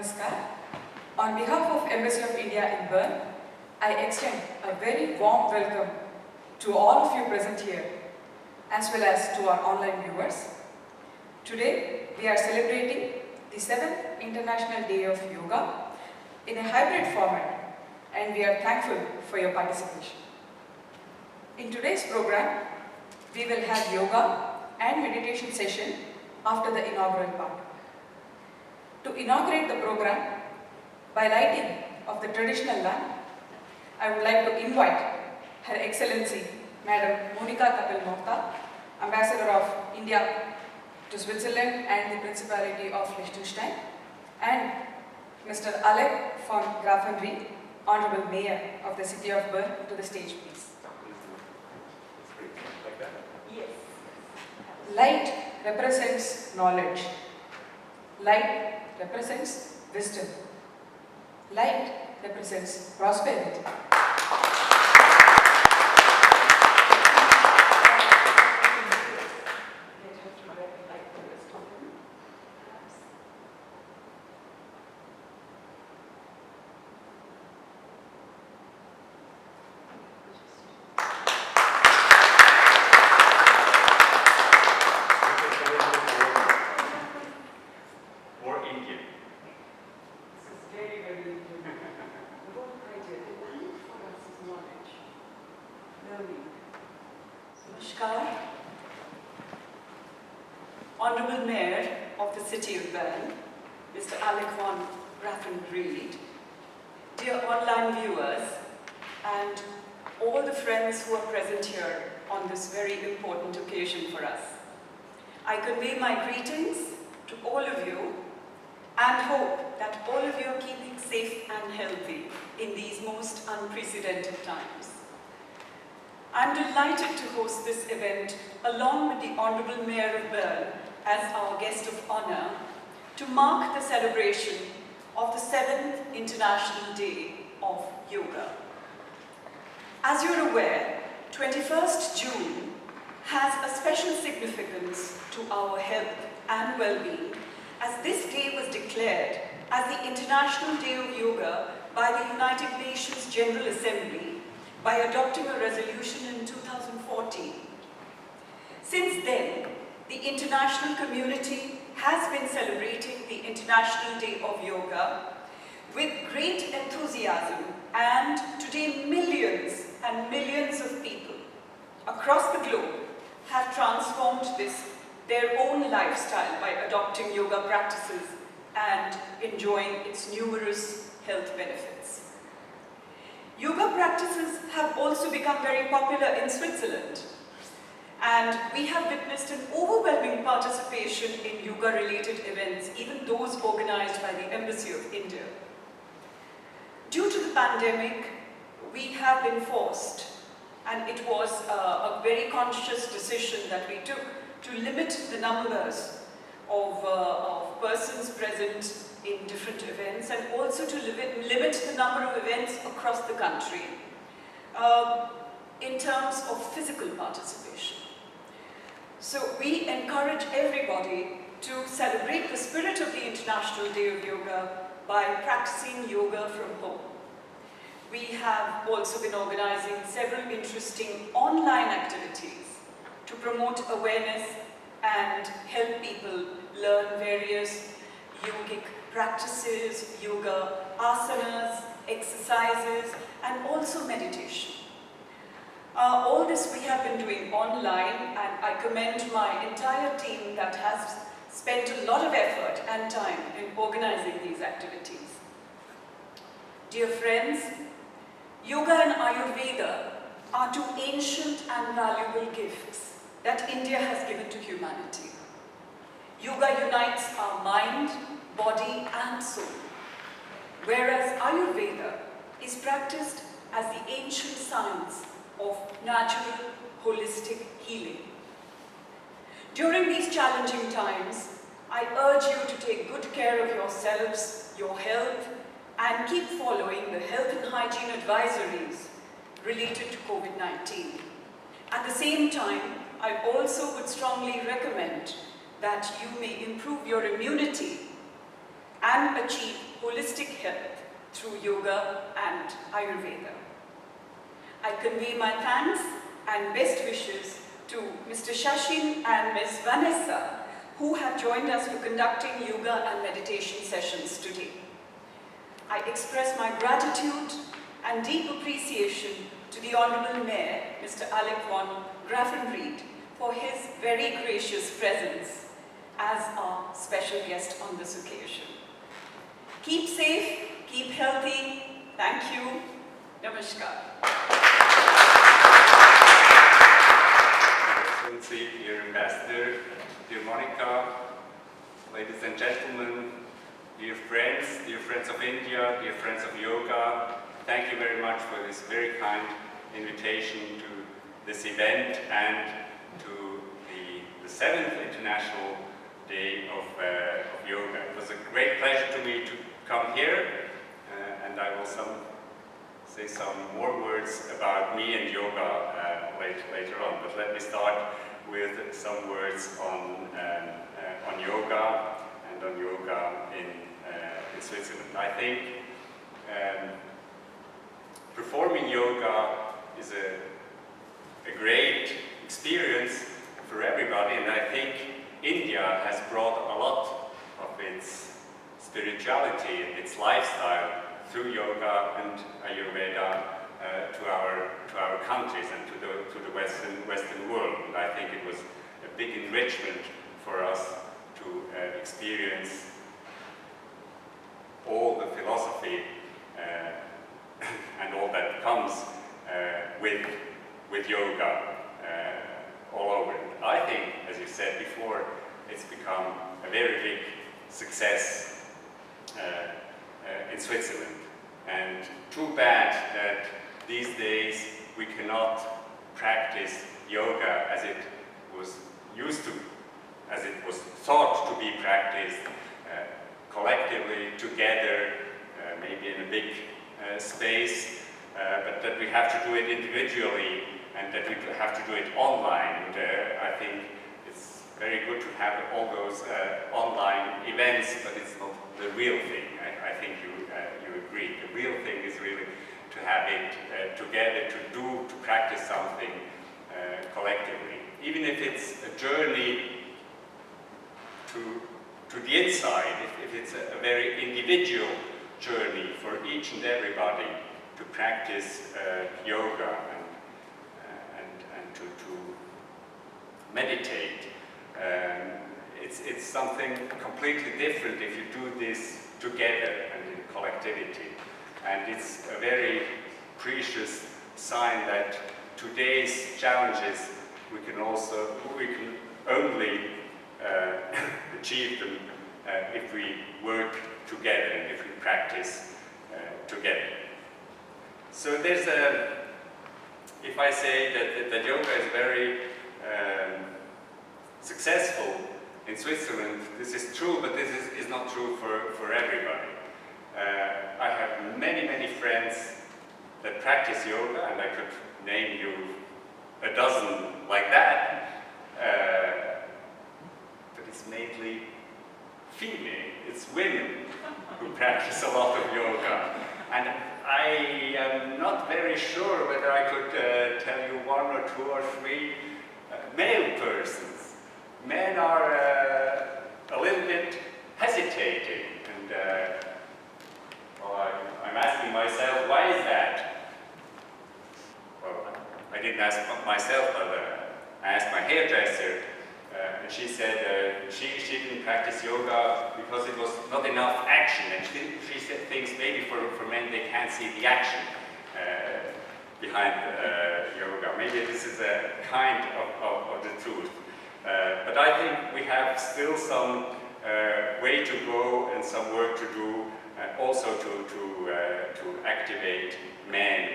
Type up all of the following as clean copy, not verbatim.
Namaskar. On behalf of Embassy of India in Berne, I extend a very warm welcome to all of you present here, as well as to our online viewers. Today, we are celebrating the 7th International Day of Yoga in a hybrid format, and we are thankful for your participation. In today's program, we will have yoga and meditation session after the inaugural part. To inaugurate the program, by lighting of the traditional lamp, I would like to invite Her Excellency Madam Monica Kapil-Mohta, Ambassador of India to Switzerland and the Principality of Liechtenstein, and Mr. Alec von Grafenried, Honorable Mayor of the City of Berne, to the stage, please. Yes. Light represents knowledge. Light represents wisdom. Light represents prosperity. Namaskar. Honorable Mayor of the City of Berne, Mr. Alec von Grafenried, dear online viewers, and all the friends who are present here on this very important occasion for us. I convey my greetings to all of you and hope that all of you are keeping safe and healthy in these most unprecedented times. I'm delighted to host this event along with the Honorable Mayor of Berne as our guest of honor to mark the celebration of the 7th International Day of Yoga. As you're aware, 21st June has a special significance to our health and well-being, as this day was declared as the International Day of Yoga by the United Nations General Assembly by adopting a resolution in 2014. Since then, the international community has been celebrating the International Day of Yoga with great enthusiasm, and today millions and millions of people across the globe have transformed their own lifestyle by adopting yoga practices and enjoying its numerous health benefits. Yoga practices have also become very popular in Switzerland, and we have witnessed an overwhelming participation in yoga-related events, even those organized by the Embassy of India. Due to the pandemic, we have been forced, and it was a very conscious decision that we took, to limit the numbers of persons present in different events, and also to limit the number of events across the country in terms of physical participation. So we encourage everybody to celebrate the spirit of the International Day of Yoga by practicing yoga from home. We have also been organizing several interesting online activities to promote awareness and help people learn various yogic practices, yoga asanas, exercises, and also meditation. All this we have been doing online, and I commend my entire team that has spent a lot of effort and time in organizing these activities. Dear friends, yoga and Ayurveda are two ancient and valuable gifts that India has given to humanity. Yoga unites our mind, body and soul, whereas Ayurveda is practiced as the ancient science of natural, holistic healing. During these challenging times, I urge you to take good care of yourselves, your health, and keep following the health and hygiene advisories related to COVID-19. At the same time, I also would strongly recommend that you may improve your immunity and achieve holistic health through yoga and Ayurveda. I convey my thanks and best wishes to Mr. Shashin and Ms. Vanessa, who have joined us for conducting yoga and meditation sessions today. I express my gratitude and deep appreciation to the Honourable Mayor, Mr. Alec von Graffenried, for his very gracious presence as our special guest on this occasion. Keep safe, keep healthy. Thank you. Namaskar. Excellency, dear Ambassador, dear Monica, ladies and gentlemen, dear friends of India, dear friends of yoga, thank you very much for this very kind invitation to this event and to the 7th International Day of Yoga. It was a great pleasure to me to come here, and I will say some more words about me and yoga later on. But let me start with some words on yoga and on yoga in Switzerland. I think performing yoga is a great experience for everybody, and I think India has brought a lot of its spirituality and its lifestyle through yoga and Ayurveda to our countries and to the Western world. And I think it was a big enrichment for us to experience all the philosophy and all that comes with yoga all over. And I think, as you said before, it's become a very big success in Switzerland. And too bad that these days we cannot practice yoga as it was used to, as it was thought to be practiced collectively, together, maybe in a big space, but that we have to do it individually and that we have to do it online. And I think it's very good to have all those online events, but it's not the real thing. I think you agree. The real thing is really to have it together, to practice something collectively. Even if it's a journey to the inside, if it's a very individual journey for each and everybody to practice yoga and to meditate. It's something completely different if you do this together and in collectivity. And it's a very precious sign that today's challenges we can only achieve them if we work together and if we practice together. So there's if I say that yoga is very successful in Switzerland, this is true, but this is not true for everybody. I have many friends that practice yoga, and I could name you a dozen like that, but it's mainly female, it's women who practice a lot of yoga. And I am not very sure whether I could tell you one or two or three male persons. Men are a little bit hesitating, and well, I'm asking myself, why is that? Well, I didn't ask myself, but I asked my hairdresser, and she said she didn't practice yoga because it was not enough action, and she said things maybe for men they can't see the action behind yoga. Maybe this is a kind of the truth. But I think we have still some way to go and some work to do, also to activate men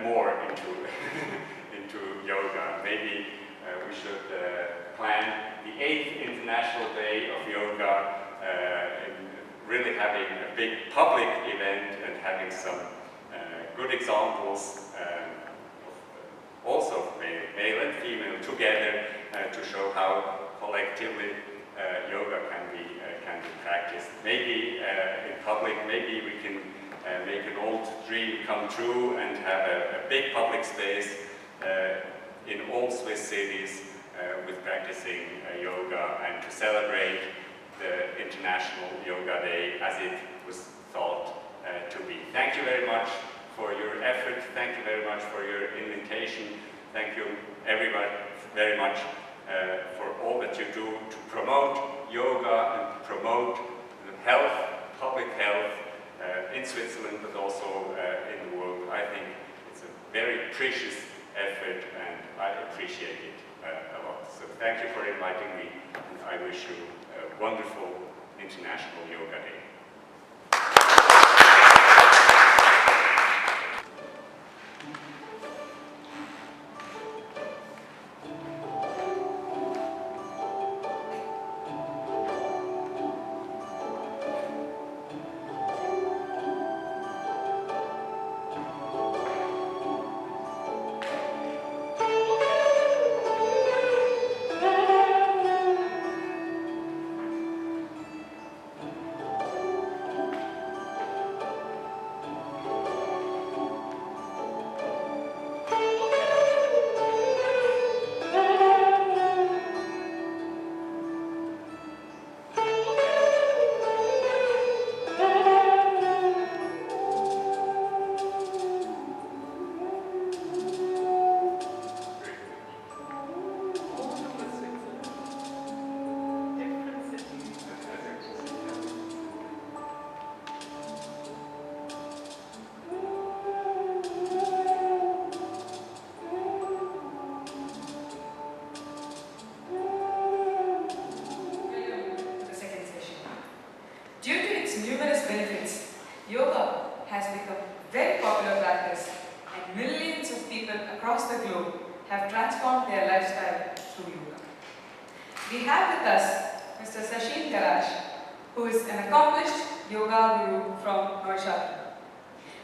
more into into yoga. Maybe we should plan the 8th International Day of Yoga, really having a big public event and having some good examples also of male and female together to show how collectively yoga can be practiced. Maybe in public public, maybe we can make an old dream come true and have a big public space in all Swiss cities with practicing yoga, and to celebrate the International Yoga Day as it was thought to be. Thank you very much for your effort. Thank you very much for your invitation. Thank you everybody very much for all that you do to promote yoga and promote health, public health in Switzerland, but also in the world. I think it's a very precious effort and I appreciate it a lot. So thank you for inviting me, and I wish you a wonderful International Yoga Day. Numerous benefits, yoga has become very popular practice, and millions of people across the globe have transformed their lifestyle through yoga. We have with us Mr. Sachin Garash, who is an accomplished yoga guru from Neuchâtel.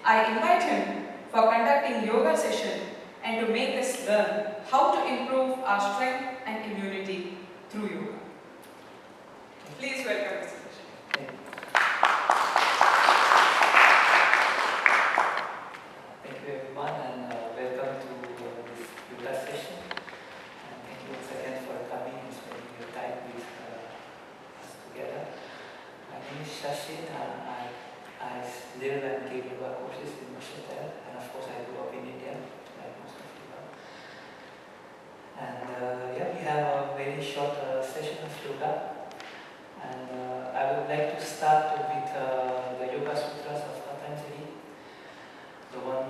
I invite him for conducting yoga session and to make us learn how to improve our strength and immunity through yoga. Please welcome Mr. Sachin. I live and give yoga courses in Neuchâtel, and of course I grew up in India, like most of you know. And yeah, we have a very short session of yoga, and I would like to start with the Yoga Sutras of Patanjali, the one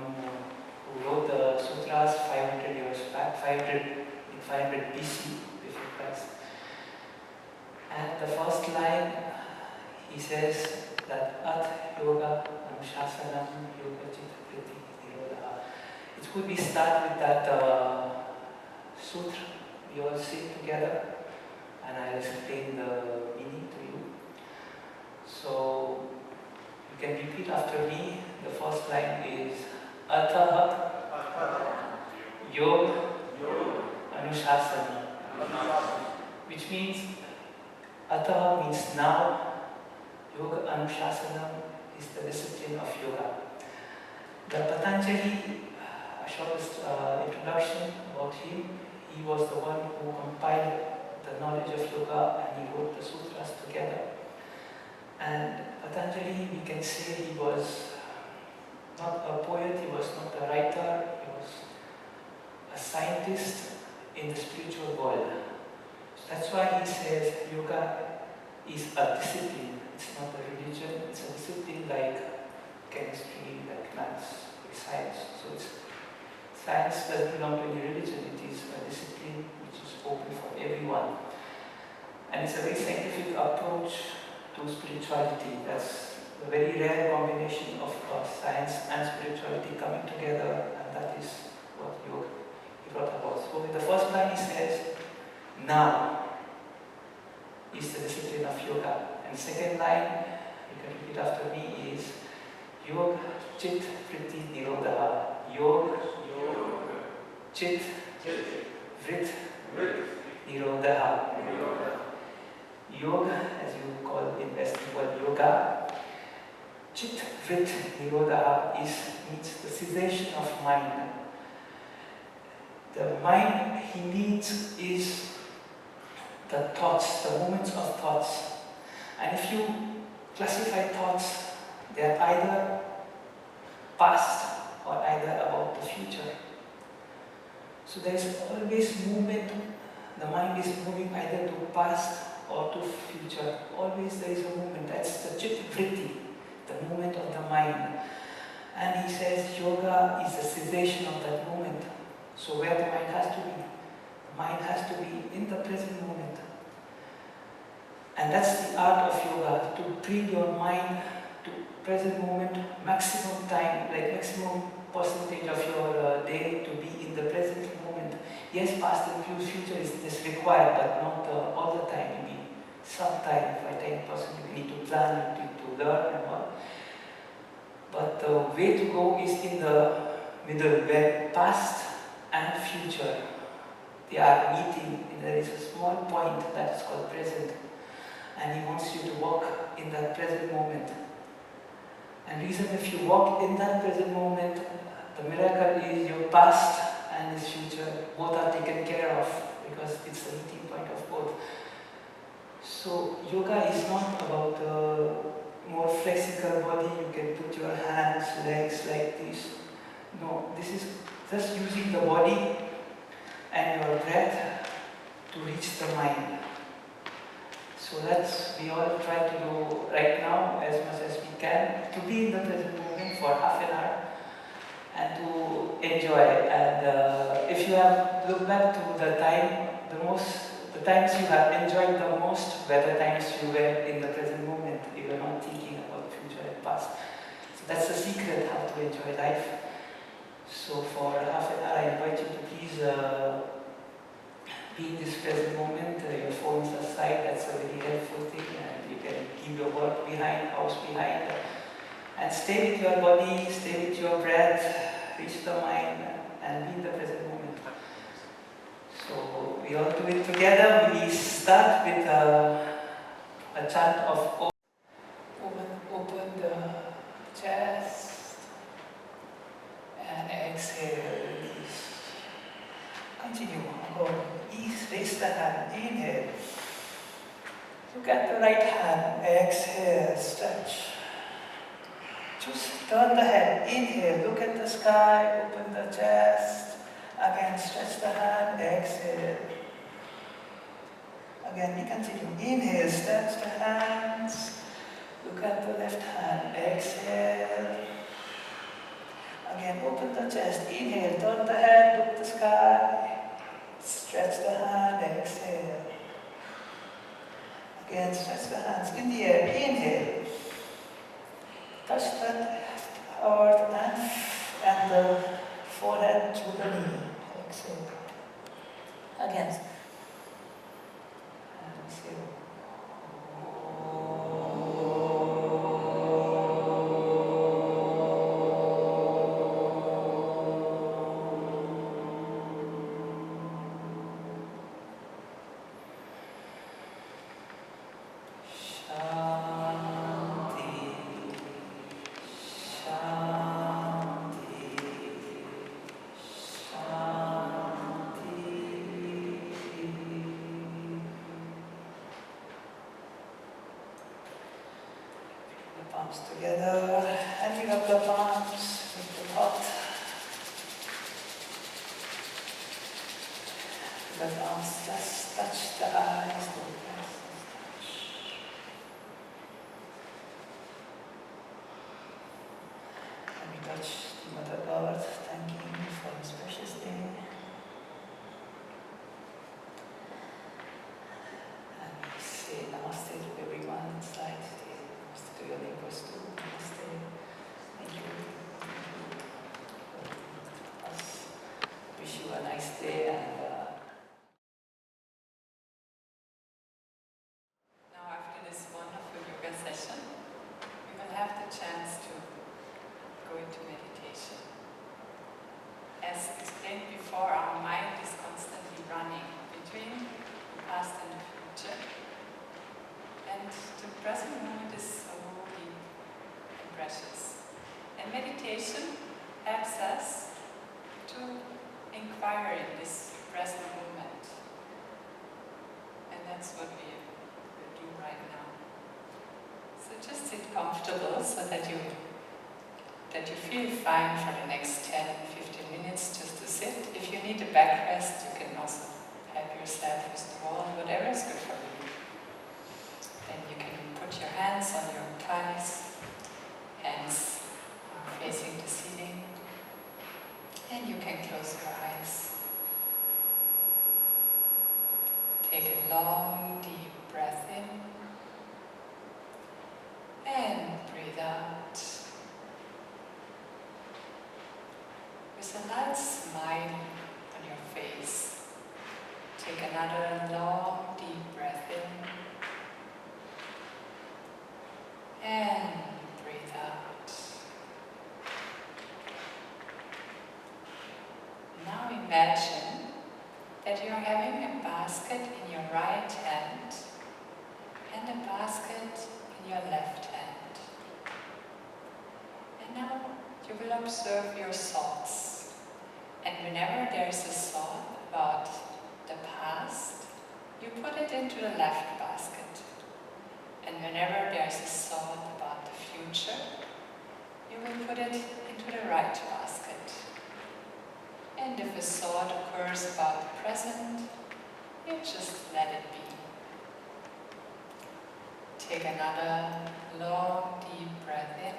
who wrote the sutras 500 years back, 500 BC before Christ. And the first line, he says that At Yoga Anushasanam Yoga Chitta Priti Nirodha. It could be start with that sutra we all sing together, and I'll explain the meaning to you. So you can repeat after me. The first line is Ataha Yoga Anushasana, which means Ataha means now. Yoga Anushasana is the discipline of yoga. The Patanjali, a short introduction about him. He was the one who compiled the knowledge of yoga, and he wrote the sutras together. And Patanjali, we can say he was not a poet, he was not a writer, he was a scientist in the spiritual world. So that's why he says yoga is a discipline. It's not a religion, it's a discipline like chemistry, like maths, like science. So science doesn't belong to any religion, it is a discipline which is open for everyone. And it's a very scientific approach to spirituality. That's a very rare combination of science and spirituality coming together, and that is what yoga he brought about. So in the first line he says, now is the discipline of yoga. And second line, you can repeat after me, is Yoga Chit Vritti Nirodha. Yoga Chit Vrit Nirodha. Yoga, as you call in Western world yoga, Chit Vrit Nirodha means the cessation of mind. The mind he means is the thoughts, the moments of thoughts. And if you classify thoughts, they are either past or either about the future. So there is always movement. The mind is moving either to past or to future. Always there is a movement. That's the Chit Vritti, the movement of the mind. And he says yoga is the cessation of that moment. So where the mind has to be? The mind has to be in the present moment. And that's the art of yoga, to bring your mind to present moment, maximum time, like maximum percentage of your day to be in the present moment. Yes, past and future is required, but not all the time. Maybe some time, 5-10% you need to plan, you need to learn and all. But the way to go is in the middle, where past and future, they are meeting. There is a small point that is called present. And he wants you to walk in that present moment. And reason if you walk in that present moment, the miracle is your past and his future both are taken care of, because it's the meeting point of both. So yoga is not about a more flexible body. You can put your hands, legs like this. No, this is just using the body and your breath to reach the mind. So that's we all try to do right now as much as we can, to be in the present moment for half an hour and to enjoy. And if you have looked back to the times you have enjoyed the most were the times you were in the present moment. You were not thinking about future and past. So that's the secret how to enjoy life. So for half an hour I invite you to please be in this present moment. Your phones aside, that's a very helpful thing, and you can keep your work behind, house behind, and stay with your body, stay with your breath, reach the mind, and be in the present moment. So we all do it together. We start with a chant of open the chest, and exhale, release. Continue. Go. Raise the hand. Inhale. Look at the right hand. Exhale. Stretch. Just turn the head. Inhale. Look at the sky. Open the chest. Again, stretch the hand. Exhale. Again, we continue. Inhale. Stretch the hands. Look at the left hand. Exhale. Again, open the chest. Inhale. Turn the head. Look at the sky. Stretch the hand, exhale. Again, stretch the hands in the air. Inhale. Touch the earth and the forehead to the knee. Exhale. Again. And exhale. Palms together, and you have the palms with the pot. The palms just touch the eyes, the breath touch. And we touch the Mother Earth, thanking you for this precious day. And we say namaste to everyone inside today. To your neighbors too. Namaste. Thank you. Wish you a nice day and now after this wonderful yoga session, we will have the chance to go into meditation. As explained before, our mind is constantly running between the past and the future. And the present moment is a holy and precious. And meditation helps us to inquire in this present moment. And that's what we will do right now. So just sit comfortable so that you feel fine for the next 10-15 minutes just to sit. If you need a backrest, you can also help yourself with the wall, whatever is good for you. Then you can put your hands on your thighs, hands are facing the ceiling, and you can close your eyes. Take a long, deep breath in, and breathe out. With a light smile on your face, take another long, deep breath in and breathe out. Now imagine that you're having a basket in your right hand and a basket in your left hand. And now you will observe your thoughts. And whenever there's a thought about the past, you put it into the left basket. And whenever there's a thought about the future, you will put it into the right basket. And if a thought occurs about the present, you just let it be. Take another long, deep breath in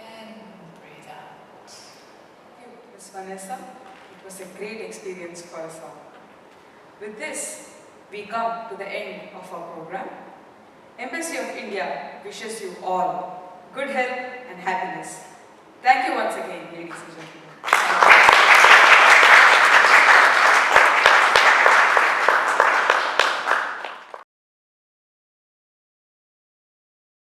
and breathe out. Thank you, Ms. Vanessa. It was a great experience for us all. With this, we come to the end of our program. Embassy of India wishes you all good health and happiness. Thank you once again, ladies and gentlemen.